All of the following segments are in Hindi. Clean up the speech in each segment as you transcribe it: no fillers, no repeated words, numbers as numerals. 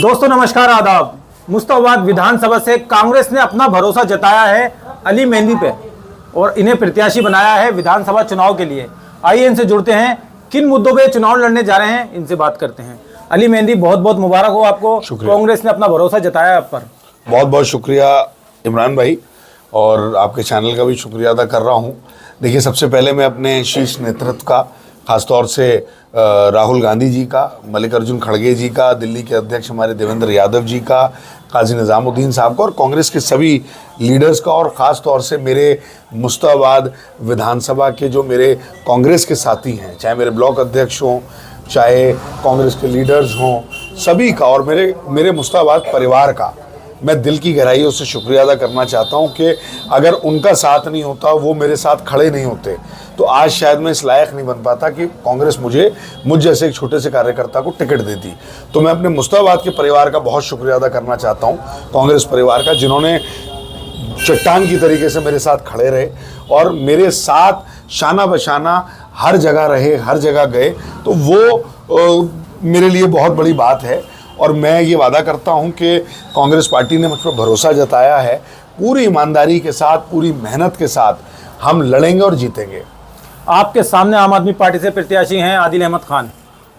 दोस्तों नमस्कार, आदाब। मुस्तफाबाद विधानसभा से कांग्रेस ने अपना भरोसा जताया है अली मेहंदी पे और इन्हें प्रत्याशी बनाया है विधानसभा चुनाव के लिए। आइए इनसे जुड़ते हैं, किन मुद्दों पे चुनाव लड़ने जा रहे हैं इनसे बात करते हैं। अली मेहंदी, बहुत बहुत मुबारक हो आपको, कांग्रेस ने अपना भरोसा जताया आप पर। बहुत बहुत शुक्रिया इमरान भाई, और आपके चैनल का भी शुक्रिया अदा कर रहा हूँ। देखिए, सबसे पहले मैं अपने शीर्ष नेतृत्व का, खासतौर से राहुल गांधी जी का, मल्लिकार्जुन खड़गे जी का, दिल्ली के अध्यक्ष हमारे देवेंद्र यादव जी का, काजी निज़ामुद्दीन साहब का और कांग्रेस के सभी लीडर्स का, और ख़ास तौर से मेरे मुस्तफाबाद विधानसभा के जो मेरे कांग्रेस के साथी हैं, चाहे मेरे ब्लॉक अध्यक्ष हों, चाहे कांग्रेस के लीडर्स हों, सभी का, और मेरे मुस्तफाबाद परिवार का मैं दिल की गहराइयों से शुक्रिया अदा करना चाहता हूं कि अगर उनका साथ नहीं होता, वो मेरे साथ खड़े नहीं होते, तो आज शायद मैं इस लायक नहीं बन पाता कि कांग्रेस मुझ जैसे एक छोटे से कार्यकर्ता को टिकट देती। तो मैं अपने मुस्तफाबाद के परिवार का बहुत शुक्रिया अदा करना चाहता हूं, कांग्रेस परिवार का, जिन्होंने चट्टान की तरीके से मेरे साथ खड़े रहे और मेरे साथ शाना बशाना हर जगह रहे, हर जगह गए। तो वो मेरे लिए बहुत बड़ी बात है, और मैं ये वादा करता हूं कि कांग्रेस पार्टी ने मुझ पर भरोसा जताया है। पूरी ईमानदारी के साथ, पूरी मेहनत के साथ हम लड़ेंगे और जीतेंगे। आपके सामने आम आदमी पार्टी से प्रत्याशी हैं आदिल अहमद खान,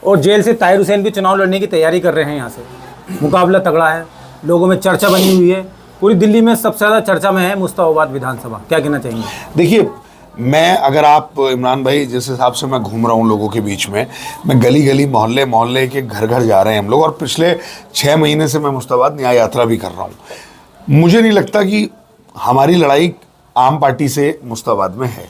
और जेल से ताहिर हुसैन भी चुनाव लड़ने की तैयारी कर रहे हैं। यहाँ से मुकाबला तगड़ा है, लोगों में चर्चा बनी हुई है, पूरी दिल्ली में सबसे ज़्यादा चर्चा में है मुस्तफाबाद विधानसभा। क्या कहना चाहेंगे? देखिए, मैं, अगर आप इमरान भाई, जिस हिसाब से मैं घूम रहा हूँ लोगों के बीच में, मैं गली गली, मोहल्ले मोहल्ले के घर घर जा रहे हैं हम लोग, और पिछले 6 महीने से मैं मुस्तफाबाद न्याय यात्रा भी कर रहा हूँ। मुझे नहीं लगता कि हमारी लड़ाई आम पार्टी से मुस्तफाबाद में है।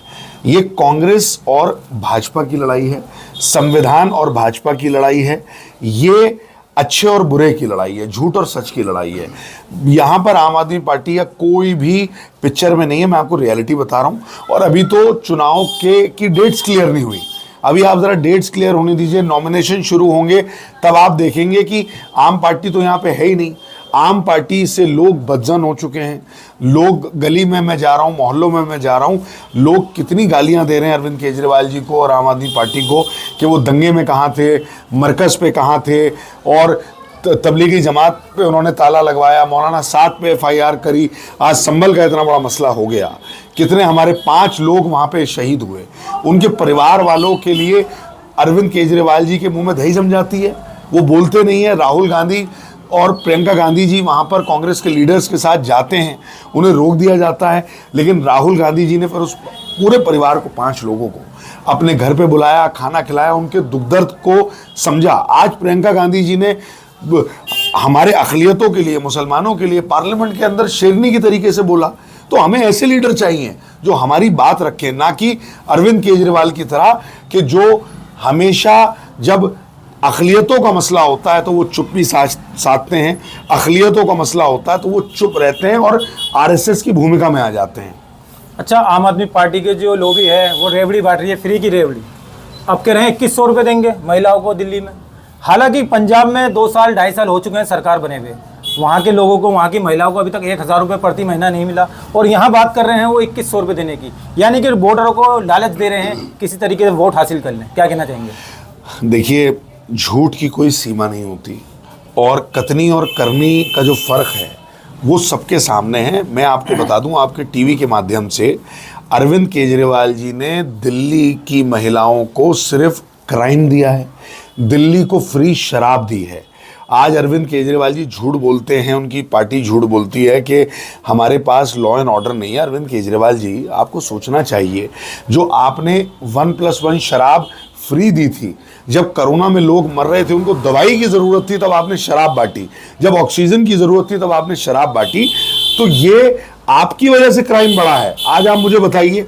ये कांग्रेस और भाजपा की लड़ाई है, संविधान और भाजपा की लड़ाई है, ये अच्छे और बुरे की लड़ाई है, झूठ और सच की लड़ाई है। यहाँ पर आम आदमी पार्टी या कोई भी पिक्चर में नहीं है, मैं आपको रियलिटी बता रहा हूँ। और अभी तो चुनाव की डेट्स क्लियर नहीं हुई, अभी आप ज़रा डेट्स क्लियर होने दीजिए, नॉमिनेशन शुरू होंगे, तब आप देखेंगे कि आम पार्टी तो यहाँ पे है ही नहीं। आम पार्टी से लोग बदजन हो चुके हैं। लोग, गली में मैं जा रहा हूँ, मोहल्लों में मैं जा रहा हूँ, लोग कितनी गालियाँ दे रहे हैं अरविंद केजरीवाल जी को और आम आदमी पार्टी को कि वो दंगे में कहाँ थे, मरकज़ पे कहाँ थे, और तबलीगी जमात पे उन्होंने ताला लगवाया, मौलाना साद पे FIR करी। आज संभल का इतना बड़ा मसला हो गया, कितने हमारे 5 लोग वहाँ पे शहीद हुए। उनके परिवार वालों के लिए अरविंद केजरीवाल जी के मुँह में दही जम जाती है, वो बोलते नहीं है। राहुल गांधी और प्रियंका गांधी जी वहाँ पर कांग्रेस के लीडर्स के साथ जाते हैं, उन्हें रोक दिया जाता है, लेकिन राहुल गांधी जी ने फिर उस पूरे परिवार को, 5 लोगों को अपने घर पे बुलाया, खाना खिलाया, उनके दुख दर्द को समझा। आज प्रियंका गांधी जी ने हमारे अक़लियतों के लिए, मुसलमानों के लिए पार्लियामेंट के अंदर शेरनी की तरीके से बोला। तो हमें ऐसे लीडर चाहिए जो हमारी बात रखें, ना कि अरविंद केजरीवाल की तरह कि जो हमेशा जब अक़लियतों का मसला होता है तो वो चुप्पी साधते हैं, अक़लियतों का मसला होता है तो वो चुप रहते हैं और RSS की भूमिका में आ जाते हैं। अच्छा, आम आदमी पार्टी के जो लोबी है वो रेवड़ी बांट रही है, फ्री की रेवड़ी। अब कह रहे हैं 2100 रुपये देंगे महिलाओं को दिल्ली में। हालांकि पंजाब में 2 साल 2.5 साल हो चुके हैं सरकार बने हुए, वहाँ के लोगों को, वहाँ की महिलाओं को अभी तक 1000 रुपये प्रति महीना नहीं मिला, और यहाँ बात कर रहे हैं वो 2100 रुपये देने की, यानी कि वोटरों को लालच दे रहे हैं किसी तरीके से वोट हासिल कर लें। क्या कहना चाहेंगे? देखिए, झूठ की कोई सीमा नहीं होती, और कथनी और करनी का जो फ़र्क है वो सबके सामने है। मैं आपको बता दूं, आपके टीवी के माध्यम से, अरविंद केजरीवाल जी ने दिल्ली की महिलाओं को सिर्फ क्राइम दिया है, दिल्ली को फ्री शराब दी है। आज अरविंद केजरीवाल जी झूठ बोलते हैं, उनकी पार्टी झूठ बोलती है कि हमारे पास लॉ एंड ऑर्डर नहीं है। अरविंद केजरीवाल जी, आपको सोचना चाहिए, जो आपने 1+1 शराब फ्री दी थी, जब कोरोना में लोग मर रहे थे, उनको दवाई की ज़रूरत थी, तब आपने शराब बांटी, जब ऑक्सीजन की ज़रूरत थी तब आपने शराब बांटी। तो ये आपकी वजह से क्राइम बढ़ा है। आज आप मुझे बताइए,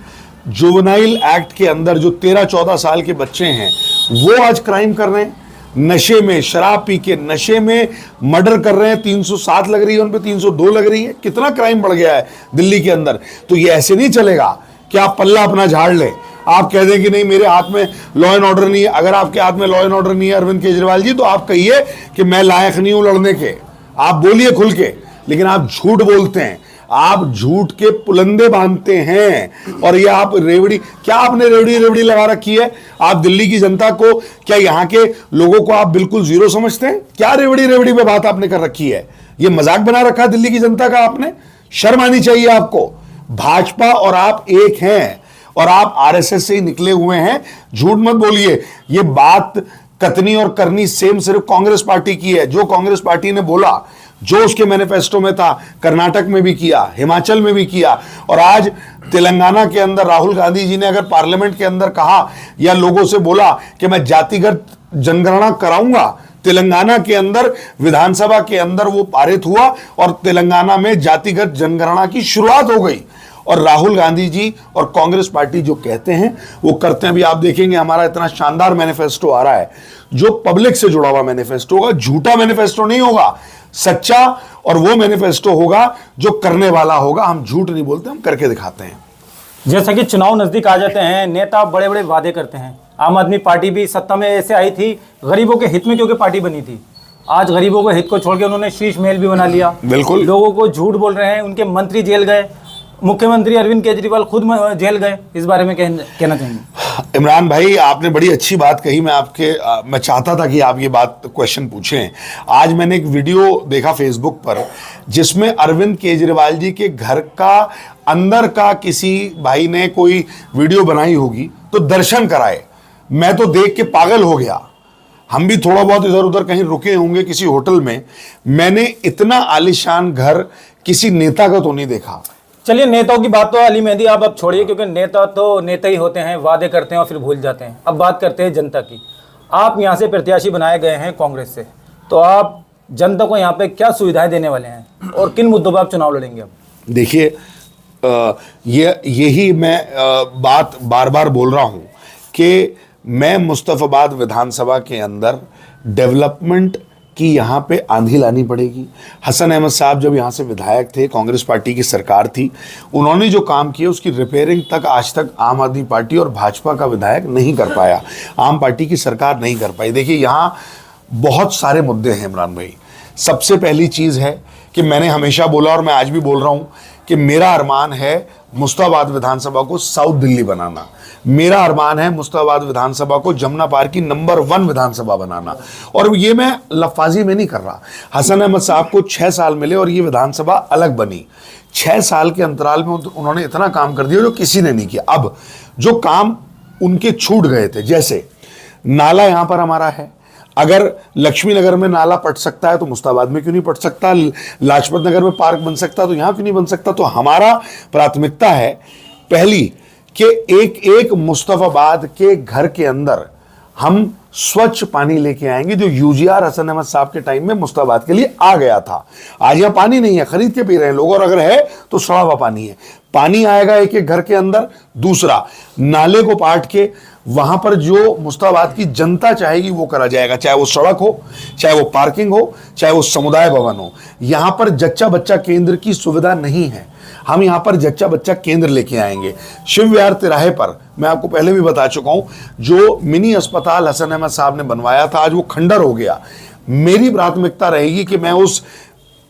जुवेनाइल एक्ट के अंदर जो 13-14 साल के बच्चे हैं वो आज क्राइम कर रहे हैं, नशे में, शराब पी के नशे में मर्डर कर रहे हैं। 307 लग रही है उन पे, 302 लग रही है। कितना क्राइम बढ़ गया है दिल्ली के अंदर। तो ये ऐसे नहीं चलेगा कि आप पल्ला अपना झाड़ लें, आप कह दें कि नहीं मेरे हाथ में लॉ एंड ऑर्डर नहीं है। अगर आपके हाथ में लॉ एंड ऑर्डर नहीं है अरविंद केजरीवाल जी, तो आप कहिए कि मैं लायक नहीं हूं लड़ने के, आप बोलिए खुल के। लेकिन आप झूठ बोलते हैं, आप झूठ के पुलंदे बांधते हैं और ये आप रेवड़ी, क्या आपने रेवड़ी रेवड़ी लगा रखी है? आप दिल्ली की जनता को, क्या यहाँ के लोगों को आप बिल्कुल जीरो समझते हैं? क्या रेवड़ी रेवड़ी पे बात आपने कर रखी है? ये मजाक बना रखा दिल्ली की जनता का आपने। शर्म आनी चाहिए आपको। भाजपा और आप एक हैं और आप आरएसएस से ही निकले हुए हैं। झूठ मत बोलिए। ये बात कथनी और करनी सेम सिर्फ कांग्रेस पार्टी की है। जो कांग्रेस पार्टी ने बोला, जो उसके मैनिफेस्टो में था, कर्नाटक में भी किया, हिमाचल में भी किया, और आज तेलंगाना के अंदर राहुल गांधी जी ने अगर पार्लियामेंट के अंदर कहा या लोगों से बोला कि मैं जातिगत जनगणना कराऊंगा, तेलंगाना के अंदर विधानसभा के अंदर वो पारित हुआ और तेलंगाना में जातिगत जनगणना की शुरुआत हो गई। और राहुल गांधी जी और कांग्रेस पार्टी जो कहते हैं वो करते हैं। अभी आप देखेंगे हमारा इतना शानदार मैनिफेस्टो आ रहा है जो पब्लिक से जुड़ा हुआ मैनिफेस्टो होगा। झूठा मैनिफेस्टो नहीं होगा, सच्चा, और वो मैनिफेस्टो होगा जो करने वाला होगा। हम झूठ नहीं बोलते, हम करके दिखाते हैं। जैसा कि चुनाव नजदीक आ जाते हैं, नेता बड़े बड़े वादे करते हैं। आम आदमी पार्टी भी सत्ता में ऐसे आई थी गरीबों के हित में, क्योंकि पार्टी बनी थी। आज गरीबों के हित को छोड़ के उन्होंने शीश महल भी बना लिया। बिल्कुल, लोगों को झूठ बोल रहे हैं। उनके मंत्री जेल गए, मुख्यमंत्री अरविंद केजरीवाल खुद जेल गए। इस बारे में कहना चाहेंगे? इमरान भाई, आपने बड़ी अच्छी बात कही। मैं चाहता था कि आप ये बात क्वेश्चन पूछें। आज मैंने एक वीडियो देखा फेसबुक पर जिसमें अरविंद केजरीवाल जी के घर का अंदर का किसी भाई ने कोई वीडियो बनाई होगी तो दर्शन कराए। मैं तो देख के पागल हो गया। हम भी थोड़ा बहुत इधर उधर कहीं रुके होंगे किसी होटल में। मैंने इतना आलीशान घर किसी नेता का तो नहीं देखा। चलिए, नेताओं की बात तो अली मेहंदी आप अब छोड़िए, क्योंकि नेता तो नेता ही होते हैं, वादे करते हैं और फिर भूल जाते हैं। अब बात करते हैं जनता की। आप यहाँ से प्रत्याशी बनाए गए हैं कांग्रेस से, तो आप जनता को यहाँ पे क्या सुविधाएं देने वाले हैं और किन मुद्दों पर आप चुनाव लड़ेंगे? अब देखिए, यही मैं बात बार बार बोल रहा हूँ कि मैं मुस्तफाबाद विधानसभा के अंदर डेवलपमेंट कि यहाँ पे आंधी लानी पड़ेगी। हसन अहमद साहब जब यहाँ से विधायक थे, कांग्रेस पार्टी की सरकार थी, उन्होंने जो काम किया उसकी रिपेयरिंग तक आज तक आम आदमी पार्टी और भाजपा का विधायक नहीं कर पाया, आम पार्टी की सरकार नहीं कर पाई। देखिए, यहाँ बहुत सारे मुद्दे हैं इमरान भाई। सबसे पहली चीज़ है कि मैंने हमेशा बोला और मैं आज भी बोल रहा हूँ कि मेरा अरमान है मुस्तफाबाद विधानसभा को साउथ दिल्ली बनाना। मेरा अरमान है मुस्तफाबाद विधानसभा को जमुना पार की नंबर 1 विधानसभा बनाना। और ये मैं लफाजी में नहीं कर रहा। हसन अहमद साहब को 6 साल मिले और ये विधानसभा अलग बनी। 6 साल के अंतराल में उन्होंने इतना काम कर दिया जो किसी ने नहीं किया। अब जो काम उनके छूट गए थे, जैसे नाला यहाँ पर हमारा है, अगर लक्ष्मी नगर में नाला पट सकता है तो मुस्ताबाद में क्यों नहीं पट सकता? लाजपत नगर में पार्क बन सकता तो यहाँ क्यों नहीं बन सकता? तो हमारा प्राथमिकता है पहली कि एक मुस्तफाबाद के घर के अंदर हम स्वच्छ पानी लेके आएंगे, जो यूजीआर हसन अहमद साहब के टाइम में मुस्ताबाद के लिए आ गया था। आज यहाँ पानी नहीं है, खरीद के पी रहे हैं लोग, और अगर है तो सड़ा हुआ पानी है। पानी आएगा एक घर के अंदर। दूसरा, नाले को पाट के वहां पर जो मुस्ताबाद की जनता चाहेगी वो करा जाएगा, चाहे वो सड़क हो, चाहे वो पार्किंग हो, चाहे वो समुदाय भवन हो। यहां पर जच्चा बच्चा केंद्र की सुविधा नहीं है, हम यहां पर जच्चा बच्चा केंद्र लेके आएंगे। शिव विहार तिराहे पर मैं आपको पहले भी बता चुका हूं, जो मिनी अस्पताल हसन अहमद साहब ने बनवाया था आज वो खंडर हो गया। मेरी प्राथमिकता रहेगी कि मैं उस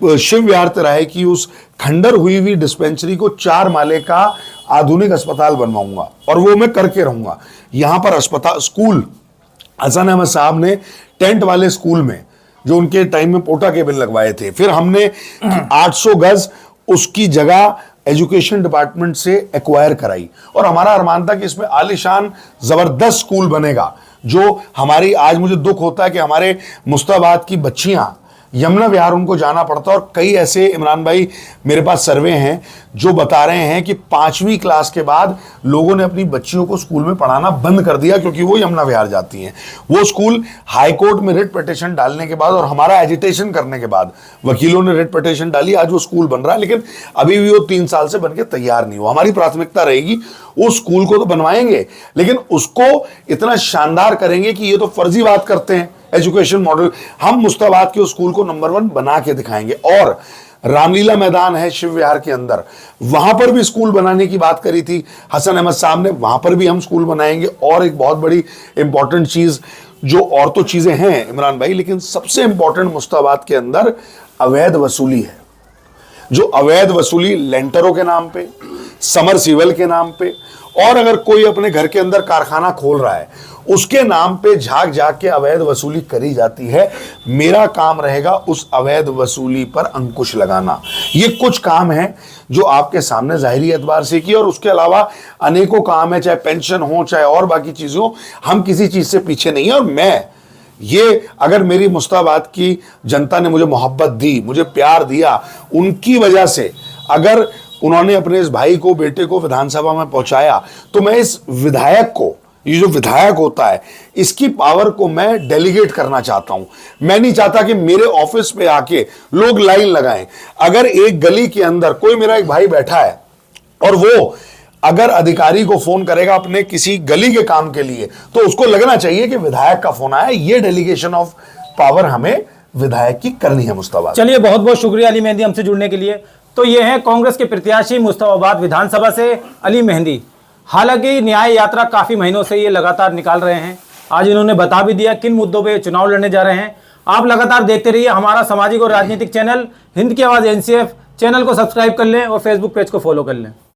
शिव विहार तिराहे की उस खंडर हुई हुई डिस्पेंसरी को 4 माले का आधुनिक अस्पताल बनवाऊंगा, और वो मैं करके रहूंगा। यहां पर अस्पताल, स्कूल, हसन अहमद साहब ने टेंट वाले स्कूल में जो उनके टाइम में पोटा केबिन लगवाए थे, फिर हमने 800 गज उसकी जगह एजुकेशन डिपार्टमेंट से एक्वायर कराई, और हमारा अरमान था कि इसमें आलीशान जबरदस्त स्कूल बनेगा। जो हमारी, आज मुझे दुख होता है कि हमारे मुस्ताबाद की बच्चियां यमुना विहार उनको जाना पड़ता है, और कई ऐसे इमरान भाई मेरे पास सर्वे हैं जो बता रहे हैं कि 5वीं क्लास के बाद लोगों ने अपनी बच्चियों को स्कूल में पढ़ाना बंद कर दिया क्योंकि वो यमुना विहार जाती हैं। वो स्कूल हाई कोर्ट में रिट पिटीशन डालने के बाद और हमारा एजिटेशन करने के बाद वकीलों ने रिट पिटीशन डाली, आज वो स्कूल बन रहा है, लेकिन अभी भी वो 3 साल से बनके तैयार नहीं हुआ। हमारी प्राथमिकता रहेगी उस स्कूल को तो बनवाएंगे, लेकिन उसको इतना शानदार करेंगे कि ये तो फर्जी बात करते हैं एजुकेशन मॉडल। हम मुस्ताबाद के उस स्कूल को नंबर 1 बना के दिखाएंगे। और रामलीला मैदान है शिव विहार के अंदर, वहां पर भी स्कूल बनाने की बात करी थी हसन अहमद साहब ने, वहां पर भी हम स्कूल बनाएंगे। और एक बहुत बड़ी इंपॉर्टेंट चीज, जो और तो चीजें हैं इमरान भाई, लेकिन सबसे इंपॉर्टेंट मुस्ताबाद के अंदर अवैध वसूली है। जो अवैध वसूली लेंटरों के नाम पे, समरसीवल के नाम पे, और अगर कोई अपने घर के अंदर कारखाना खोल रहा है उसके नाम पे झाग झाग के अवैध वसूली करी जाती है। मेरा काम रहेगा उस अवैध वसूली पर अंकुश लगाना। ये कुछ काम है जो आपके सामने जाहिरी एतबार से किए, और उसके अलावा अनेकों काम है, चाहे पेंशन हो चाहे और बाकी चीजें हो। हम किसी चीज से पीछे नहीं है। और मैं ये, अगर मेरी मुस्ताबाद की जनता ने मुझे मोहब्बत दी, मुझे प्यार दिया, उनकी वजह से अगर उन्होंने अपने इस भाई को, बेटे को विधानसभा में पहुंचाया, तो मैं इस विधायक को, ये जो विधायक होता है, इसकी पावर को मैं डेलीगेट करना चाहता हूं। मैं नहीं चाहता कि मेरे ऑफिस पे आके लोग लाइन लगाएं। अगर एक गली के अंदर कोई मेरा एक भाई बैठा है और वो अगर अधिकारी को फोन करेगा अपने किसी गली के काम के लिए, तो उसको लगना चाहिए कि विधायक का फोन आया। ये डेलीगेशन ऑफ पावर हमें विधायक की करनी है। मुस्तफा, चलिए, बहुत बहुत शुक्रिया अली मेहंदी हमसे जुड़ने के लिए। तो ये है कांग्रेस के प्रत्याशी मुस्तफाबाद विधानसभा से अली मेहंदी। हालांकि न्याय यात्रा काफी महीनों से ये लगातार निकाल रहे हैं। आज इन्होंने बता भी दिया किन मुद्दों पे चुनाव लड़ने जा रहे हैं। आप लगातार देखते रहिए हमारा सामाजिक और राजनीतिक चैनल हिंद की आवाज NCF। चैनल को सब्सक्राइब कर लें और फेसबुक पेज को फॉलो कर लें।